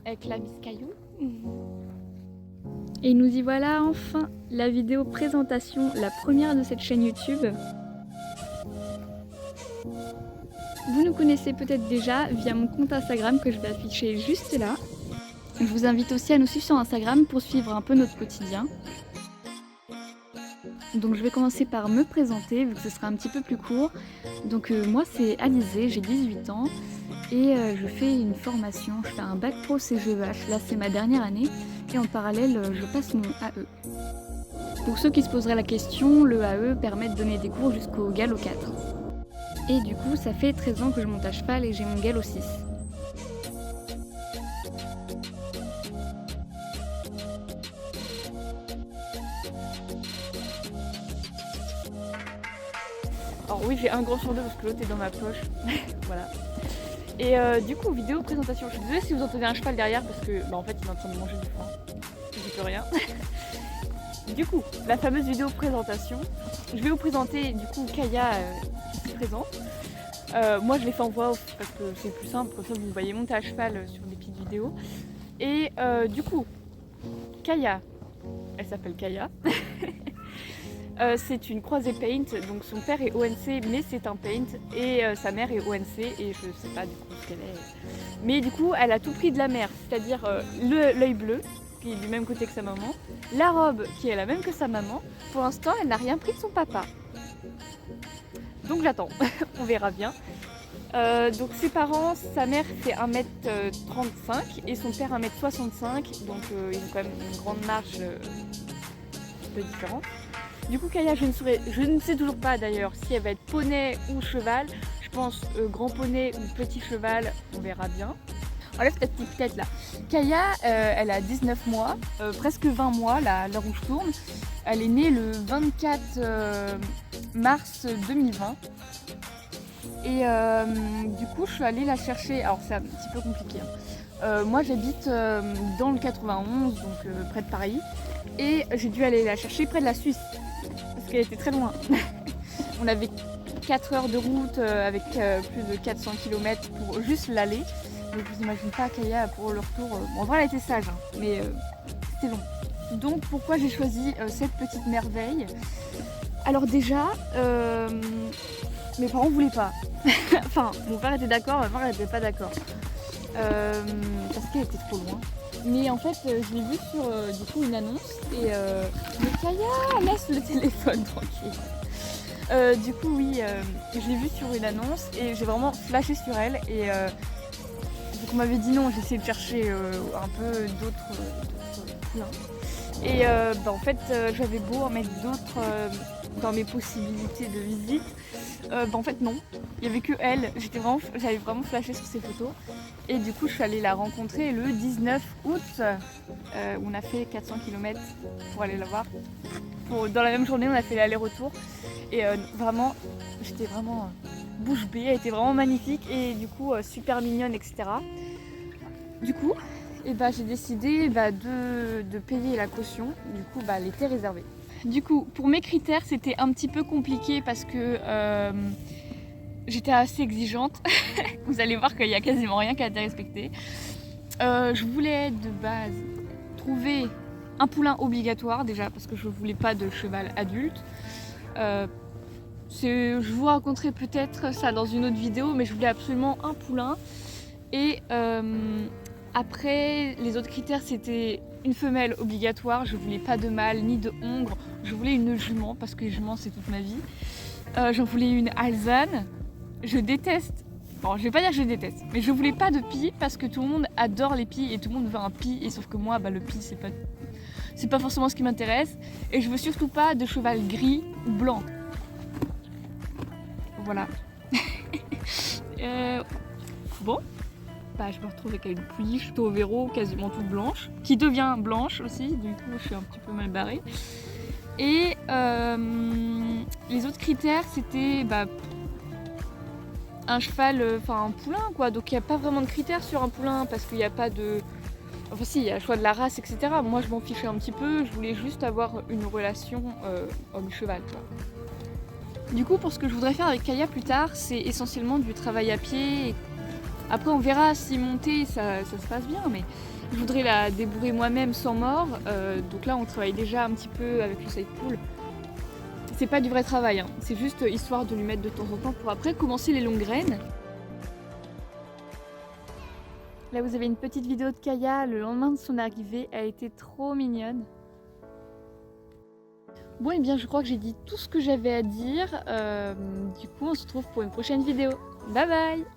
avec la Miss Caillou. Et nous y voilà enfin, la vidéo présentation, la première de cette chaîne YouTube. Vous nous connaissez peut-être déjà via mon compte Instagram que je vais afficher juste là. Je vous invite aussi à nous suivre sur Instagram pour suivre un peu notre quotidien. Donc je vais commencer par me présenter vu que ce sera un petit peu plus court. Donc moi c'est Alizée, j'ai 18 ans et je fais une formation, je fais un bac pro CGEH, là c'est ma dernière année et en parallèle je passe mon AE. Pour ceux qui se poseraient la question, le AE permet de donner des cours jusqu'au galop 4. Et du coup ça fait 13 ans que je monte à cheval et j'ai mon galop 6. Alors oui, j'ai un grand sur deux parce que l'autre est dans ma poche. Voilà. Et du coup, vidéo présentation. Je suis désolée si vous entendez un cheval derrière parce que en fait il est en train de manger du foin. J'y peux rien. Du coup, la fameuse vidéo présentation. Je vais vous présenter du coup Kaya qui se présente. Moi je l'ai fait en voix off parce que c'est plus simple, comme ça vous voyez monter à cheval sur des petites vidéos. Et du coup, Kaya, elle s'appelle Kaya. C'est une croisée paint, donc son père est ONC mais c'est un paint et sa mère est ONC et je sais pas du coup ce qu'elle est. Mais du coup elle a tout pris de la mère, c'est-à-dire l'œil bleu qui est du même côté que sa maman, la robe qui est la même que sa maman. Pour l'instant elle n'a rien pris de son papa. Donc j'attends, on verra bien. Donc ses parents, sa mère fait 1m35 et son père 1m65, donc ils ont quand même une grande marge un peu différente. Du coup Kaya, je ne sais toujours pas d'ailleurs si elle va être poney ou cheval. Je pense grand poney ou petit cheval, on verra bien. Enlève ta petite tête là. Kaya, elle a 19 mois, presque 20 mois là, à l'heure où je tourne. Elle est née le 24 mars 2020. Et du coup je suis allée la chercher, alors c'est un petit peu compliqué. Moi j'habite dans le 91, donc près de Paris. Et j'ai dû aller la chercher près de la Suisse. Parce qu'elle était très loin. On avait 4 heures de route avec plus de 400 km pour juste l'aller. Donc je vous imagine pas Kaya pour le retour. Bon, en vrai elle était sage, hein, mais c'était long. Donc pourquoi j'ai choisi cette petite merveille? Alors déjà, mes parents voulaient pas. Enfin, mon père était d'accord, ma mère n'était pas d'accord. Parce qu'elle était trop loin. Mais en fait, je l'ai vu sur du coup une annonce et mais Kaya, laisse le téléphone tranquille. Du coup oui, je l'ai vu sur une annonce et j'ai vraiment flashé sur elle et donc on m'avait dit non, j'ai essayé de chercher un peu d'autres poulains. Et en fait, j'avais beau en mettre d'autres dans mes possibilités de visite. En fait non, il n'y avait que elle, j'avais vraiment flashé sur ses photos et du coup je suis allée la rencontrer le 19 août où on a fait 400 km pour aller la voir. Dans la même journée on a fait l'aller-retour et vraiment j'étais vraiment bouche bée, elle était vraiment magnifique et du coup super mignonne, etc. Du coup j'ai décidé de payer la caution, du coup elle était réservée. Du coup, pour mes critères, c'était un petit peu compliqué parce que j'étais assez exigeante. Vous allez voir qu'il n'y a quasiment rien qui a été respecté. Je voulais de base trouver un poulain obligatoire déjà parce que je ne voulais pas de cheval adulte. Je vous raconterai peut-être ça dans une autre vidéo, mais je voulais absolument un poulain. Et après, les autres critères, c'était une femelle obligatoire. Je voulais pas de mâle ni de hongre. Je voulais une jument parce que les juments c'est toute ma vie. J'en voulais une alezane. Je déteste. Bon, je vais pas dire que je déteste, mais je voulais pas de pie parce que tout le monde adore les pies et tout le monde veut un pie. Et sauf que moi, le pie c'est pas forcément ce qui m'intéresse. Et je veux surtout pas de cheval gris ou blanc. Voilà. Bon. Je me retrouve avec une pouliche Tauvero quasiment toute blanche, qui devient blanche aussi, du coup je suis un petit peu mal barrée. Et les autres critères c'était un cheval, un poulain quoi, donc il n'y a pas vraiment de critères sur un poulain parce qu'il n'y a pas de... Enfin si, il y a le choix de la race, etc. Moi je m'en fichais un petit peu, je voulais juste avoir une relation homme-cheval quoi. Du coup pour ce que je voudrais faire avec Kaya plus tard, c'est essentiellement du travail à pied. Après on verra si monter ça se passe bien, mais Je voudrais la débourrer moi-même sans mort, donc là on travaille déjà un petit peu avec le side pool. C'est pas du vrai travail, hein. C'est juste histoire de lui mettre de temps en temps pour après commencer les longues graines. Là vous avez une petite vidéo de Kaya le lendemain de son arrivée, elle était trop mignonne. Bon et bien je crois que j'ai dit tout ce que j'avais à dire, du coup on se retrouve pour une prochaine vidéo. Bye bye!